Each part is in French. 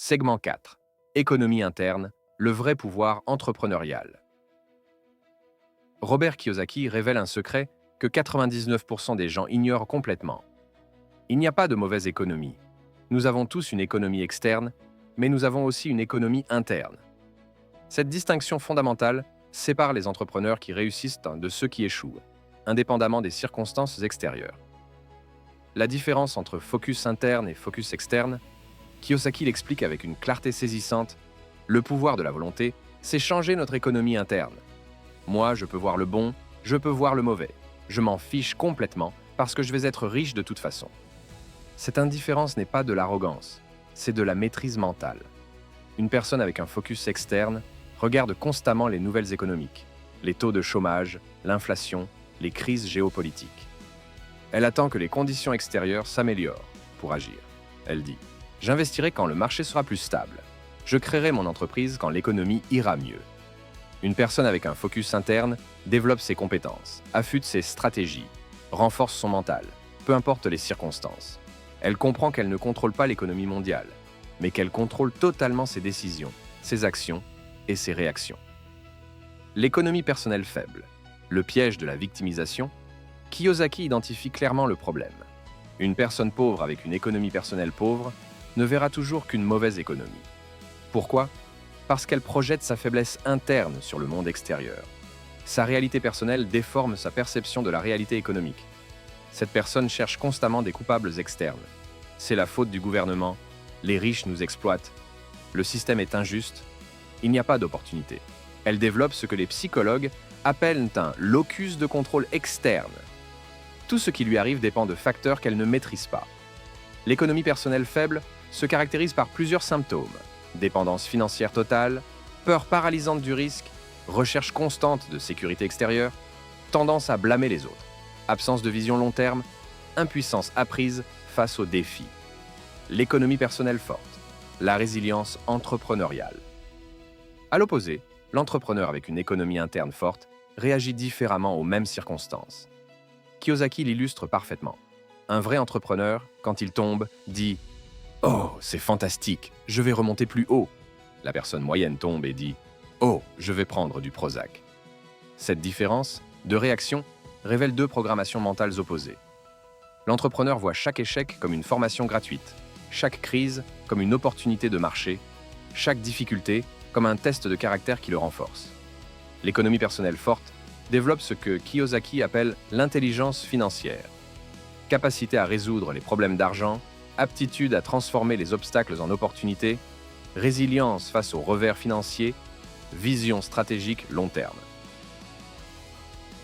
Segment 4. Économie interne, le vrai pouvoir entrepreneurial. Robert Kiyosaki révèle un secret que 99% des gens ignorent complètement. Il n'y a pas de mauvaise économie. Nous avons tous une économie externe, mais nous avons aussi une économie interne. Cette distinction fondamentale sépare les entrepreneurs qui réussissent de ceux qui échouent, indépendamment des circonstances extérieures. La différence entre focus interne et focus externe, Kiyosaki l'explique avec une clarté saisissante. Le pouvoir de la volonté, c'est changer notre économie interne. Moi, je peux voir le bon, je peux voir le mauvais. Je m'en fiche complètement parce que je vais être riche de toute façon. Cette indifférence n'est pas de l'arrogance, c'est de la maîtrise mentale. Une personne avec un focus externe regarde constamment les nouvelles économiques, les taux de chômage, l'inflation, les crises géopolitiques. Elle attend que les conditions extérieures s'améliorent pour agir. Elle dit « J'investirai quand le marché sera plus stable. Je créerai mon entreprise quand l'économie ira mieux. » Une personne avec un focus interne développe ses compétences, affûte ses stratégies, renforce son mental, peu importe les circonstances. Elle comprend qu'elle ne contrôle pas l'économie mondiale, mais qu'elle contrôle totalement ses décisions, ses actions et ses réactions. L'économie personnelle faible, le piège de la victimisation, Kiyosaki identifie clairement le problème. Une personne pauvre avec une économie personnelle pauvre ne verra toujours qu'une mauvaise économie. Pourquoi ? Parce qu'elle projette sa faiblesse interne sur le monde extérieur. Sa réalité personnelle déforme sa perception de la réalité économique. Cette personne cherche constamment des coupables externes. C'est la faute du gouvernement, les riches nous exploitent, le système est injuste, il n'y a pas d'opportunité. Elle développe ce que les psychologues appellent un locus de contrôle externe. Tout ce qui lui arrive dépend de facteurs qu'elle ne maîtrise pas. L'économie personnelle faible se caractérise par plusieurs symptômes. Dépendance financière totale, peur paralysante du risque, recherche constante de sécurité extérieure, tendance à blâmer les autres, absence de vision long terme, impuissance apprise face aux défis. L'économie personnelle forte, la résilience entrepreneuriale. À l'opposé, l'entrepreneur avec une économie interne forte réagit différemment aux mêmes circonstances. Kiyosaki l'illustre parfaitement. Un vrai entrepreneur, quand il tombe, dit « Oh, c'est fantastique, je vais remonter plus haut ». La personne moyenne tombe et dit « Oh, je vais prendre du Prozac ». Cette différence de réaction révèle deux programmations mentales opposées. L'entrepreneur voit chaque échec comme une formation gratuite, chaque crise comme une opportunité de marché, chaque difficulté comme un test de caractère qui le renforce. L'économie personnelle forte développe ce que Kiyosaki appelle l'intelligence financière. Capacité à résoudre les problèmes d'argent, aptitude à transformer les obstacles en opportunités, résilience face aux revers financiers, vision stratégique long terme.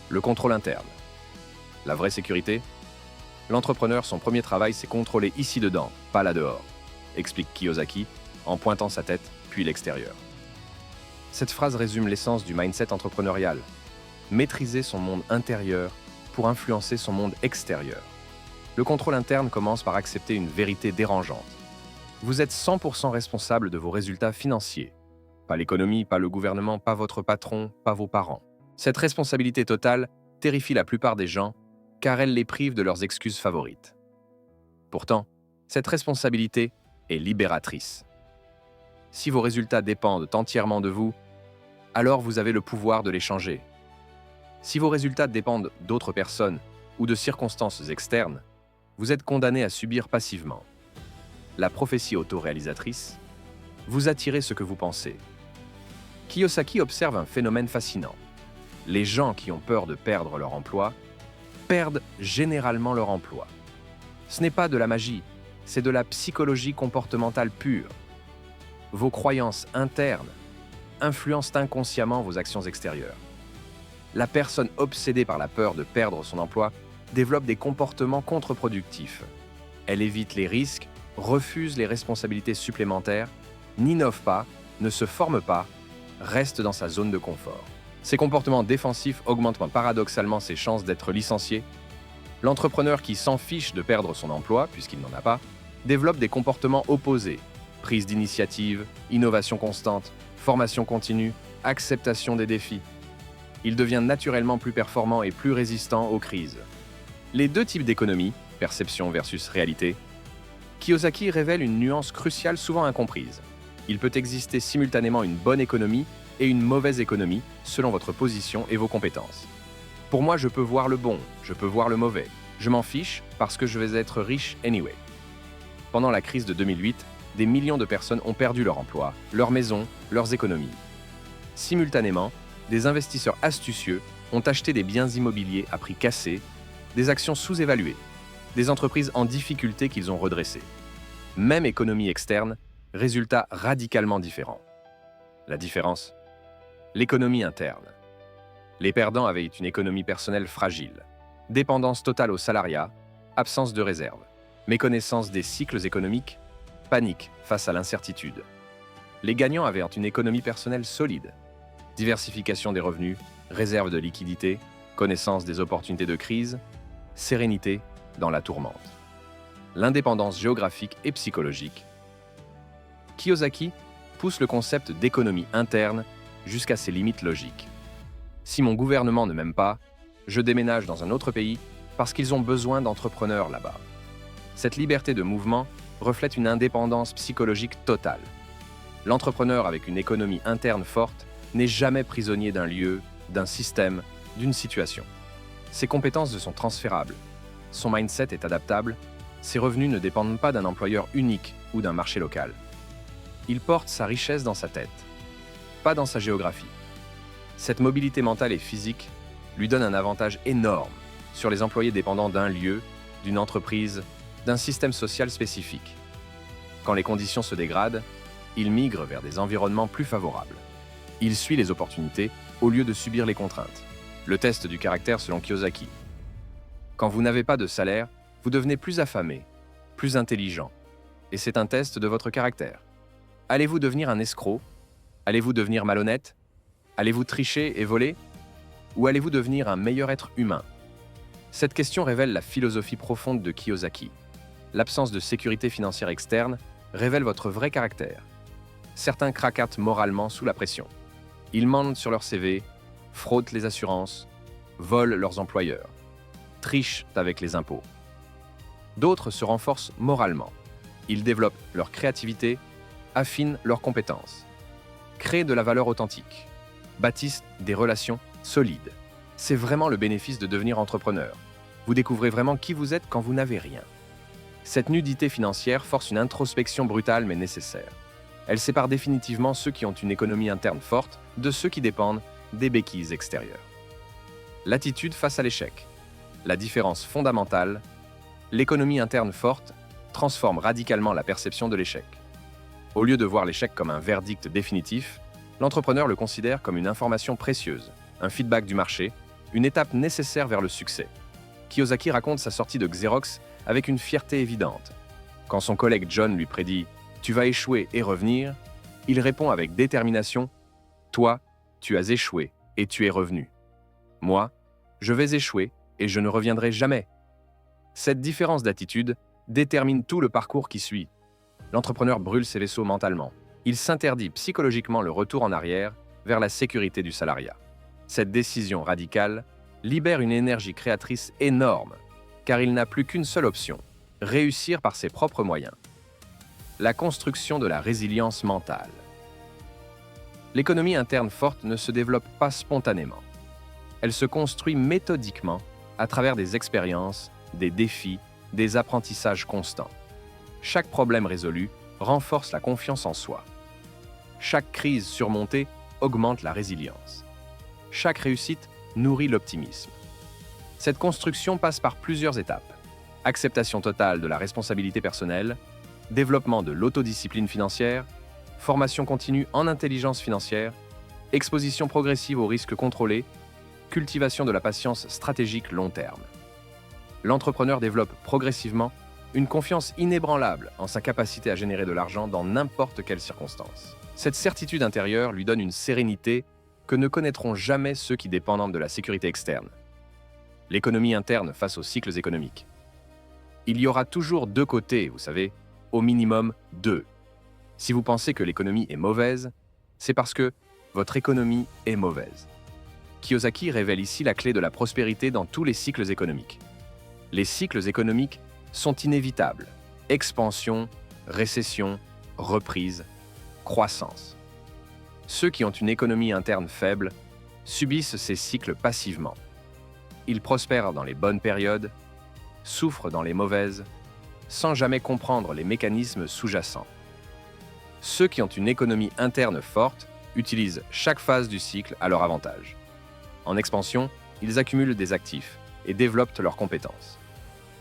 Le contrôle interne. La vraie sécurité ? L'entrepreneur, son premier travail, c'est contrôler ici-dedans, pas là-dehors, explique Kiyosaki en pointant sa tête, puis l'extérieur. Cette phrase résume l'essence du mindset entrepreneurial. Maîtriser son monde intérieur pour influencer son monde extérieur. Le contrôle interne commence par accepter une vérité dérangeante. Vous êtes 100% responsable de vos résultats financiers. Pas l'économie, pas le gouvernement, pas votre patron, pas vos parents. Cette responsabilité totale terrifie la plupart des gens car elle les prive de leurs excuses favorites. Pourtant, cette responsabilité est libératrice. Si vos résultats dépendent entièrement de vous, alors vous avez le pouvoir de les changer. Si vos résultats dépendent d'autres personnes ou de circonstances externes, vous êtes condamné à subir passivement. La prophétie autoréalisatrice, vous attirez ce que vous pensez. Kiyosaki observe un phénomène fascinant. Les gens qui ont peur de perdre leur emploi perdent généralement leur emploi. Ce n'est pas de la magie, c'est de la psychologie comportementale pure. Vos croyances internes influencent inconsciemment vos actions extérieures. La personne obsédée par la peur de perdre son emploi développe des comportements contre-productifs. Elle évite les risques, refuse les responsabilités supplémentaires, n'innove pas, ne se forme pas, reste dans sa zone de confort. Ces comportements défensifs augmentent paradoxalement ses chances d'être licencié. L'entrepreneur qui s'en fiche de perdre son emploi, puisqu'il n'en a pas, développe des comportements opposés. Prise d'initiative, innovation constante, formation continue, acceptation des défis. Il devient naturellement plus performant et plus résistant aux crises. Les deux types d'économie, perception versus réalité, Kiyosaki révèle une nuance cruciale souvent incomprise. Il peut exister simultanément une bonne économie et une mauvaise économie selon votre position et vos compétences. Pour moi, je peux voir le bon, je peux voir le mauvais. Je m'en fiche parce que je vais être riche anyway. Pendant la crise de 2008, des millions de personnes ont perdu leur emploi, leur maison, leurs économies. Simultanément, des investisseurs astucieux ont acheté des biens immobiliers à prix cassés, des actions sous-évaluées, des entreprises en difficulté qu'ils ont redressées. Même économie externe, résultat radicalement différent. La différence? L'économie interne. Les perdants avaient une économie personnelle fragile, dépendance totale au salariat, absence de réserve, méconnaissance des cycles économiques, panique face à l'incertitude. Les gagnants avaient une économie personnelle solide, diversification des revenus, réserve de liquidité, connaissance des opportunités de crise, sérénité dans la tourmente. L'indépendance géographique et psychologique. Kiyosaki pousse le concept d'économie interne jusqu'à ses limites logiques. Si mon gouvernement ne m'aime pas, je déménage dans un autre pays parce qu'ils ont besoin d'entrepreneurs là-bas. Cette liberté de mouvement reflète une indépendance psychologique totale. L'entrepreneur avec une économie interne forte n'est jamais prisonnier d'un lieu, d'un système, d'une situation. Ses compétences sont transférables, son mindset est adaptable, ses revenus ne dépendent pas d'un employeur unique ou d'un marché local. Il porte sa richesse dans sa tête, pas dans sa géographie. Cette mobilité mentale et physique lui donne un avantage énorme sur les employés dépendants d'un lieu, d'une entreprise, d'un système social spécifique. Quand les conditions se dégradent, il migre vers des environnements plus favorables. Il suit les opportunités au lieu de subir les contraintes. Le test du caractère selon Kiyosaki. Quand vous n'avez pas de salaire, vous devenez plus affamé, plus intelligent. Et c'est un test de votre caractère. Allez-vous devenir un escroc? Allez-vous devenir malhonnête? Allez-vous tricher et voler? Ou allez-vous devenir un meilleur être humain? Cette question révèle la philosophie profonde de Kiyosaki. L'absence de sécurité financière externe révèle votre vrai caractère. Certains craquatent moralement sous la pression. Ils mentent sur leur CV, fraudent les assurances, volent leurs employeurs, trichent avec les impôts. D'autres se renforcent moralement. Ils développent leur créativité, affinent leurs compétences, créent de la valeur authentique, bâtissent des relations solides. C'est vraiment le bénéfice de devenir entrepreneur. Vous découvrez vraiment qui vous êtes quand vous n'avez rien. Cette nudité financière force une introspection brutale mais nécessaire. Elle sépare définitivement ceux qui ont une économie interne forte de ceux qui dépendent des béquilles extérieures. L'attitude face à l'échec. La différence fondamentale, l'économie interne forte transforme radicalement la perception de l'échec. Au lieu de voir l'échec comme un verdict définitif, l'entrepreneur le considère comme une information précieuse, un feedback du marché, une étape nécessaire vers le succès. Kiyosaki raconte sa sortie de Xerox avec une fierté évidente. Quand son collègue John lui prédit « Tu vas échouer et revenir », il répond avec détermination « Toi, tu as échoué et tu es revenu. Moi, je vais échouer et je ne reviendrai jamais. » Cette différence d'attitude détermine tout le parcours qui suit. L'entrepreneur brûle ses vaisseaux mentalement. Il s'interdit psychologiquement le retour en arrière vers la sécurité du salariat. Cette décision radicale libère une énergie créatrice énorme, car il n'a plus qu'une seule option, réussir par ses propres moyens. La construction de la résilience mentale. L'économie interne forte ne se développe pas spontanément. Elle se construit méthodiquement à travers des expériences, des défis, des apprentissages constants. Chaque problème résolu renforce la confiance en soi. Chaque crise surmontée augmente la résilience. Chaque réussite nourrit l'optimisme. Cette construction passe par plusieurs étapes. Acceptation totale de la responsabilité personnelle, développement de l'autodiscipline financière, formation continue en intelligence financière, exposition progressive aux risques contrôlés, cultivation de la patience stratégique long terme. L'entrepreneur développe progressivement une confiance inébranlable en sa capacité à générer de l'argent dans n'importe quelle circonstance. Cette certitude intérieure lui donne une sérénité que ne connaîtront jamais ceux qui dépendent de la sécurité externe. L'économie interne face aux cycles économiques. Il y aura toujours deux côtés, vous savez, au minimum deux. Si vous pensez que l'économie est mauvaise, c'est parce que votre économie est mauvaise. Kiyosaki révèle ici la clé de la prospérité dans tous les cycles économiques. Les cycles économiques sont inévitables, expansion, récession, reprise, croissance. Ceux qui ont une économie interne faible subissent ces cycles passivement. Ils prospèrent dans les bonnes périodes, souffrent dans les mauvaises, sans jamais comprendre les mécanismes sous-jacents. Ceux qui ont une économie interne forte utilisent chaque phase du cycle à leur avantage. En expansion, ils accumulent des actifs et développent leurs compétences.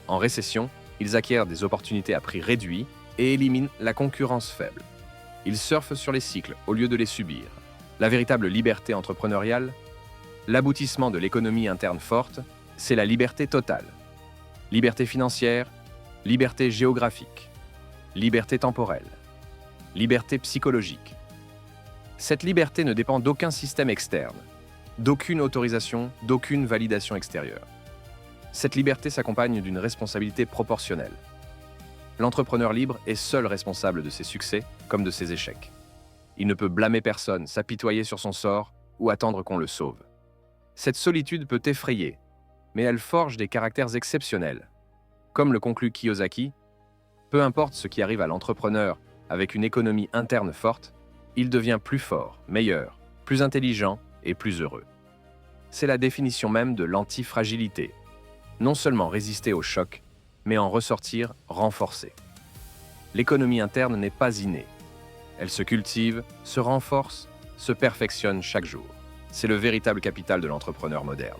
En récession, ils acquièrent des opportunités à prix réduit et éliminent la concurrence faible. Ils surfent sur les cycles au lieu de les subir. La véritable liberté entrepreneuriale, l'aboutissement de l'économie interne forte, c'est la liberté totale. Liberté financière, liberté géographique, liberté temporelle, liberté psychologique. Cette liberté ne dépend d'aucun système externe, d'aucune autorisation, d'aucune validation extérieure. Cette liberté s'accompagne d'une responsabilité proportionnelle. L'entrepreneur libre est seul responsable de ses succès comme de ses échecs. Il ne peut blâmer personne, s'apitoyer sur son sort ou attendre qu'on le sauve. Cette solitude peut effrayer, mais elle forge des caractères exceptionnels. Comme le conclut Kiyosaki, peu importe ce qui arrive à l'entrepreneur avec une économie interne forte, il devient plus fort, meilleur, plus intelligent et plus heureux. C'est la définition même de l'antifragilité. Non seulement résister au choc, mais en ressortir renforcé. L'économie interne n'est pas innée. Elle se cultive, se renforce, se perfectionne chaque jour. C'est le véritable capital de l'entrepreneur moderne.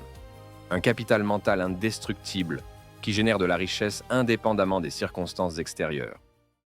Un capital mental indestructible qui génère de la richesse indépendamment des circonstances extérieures.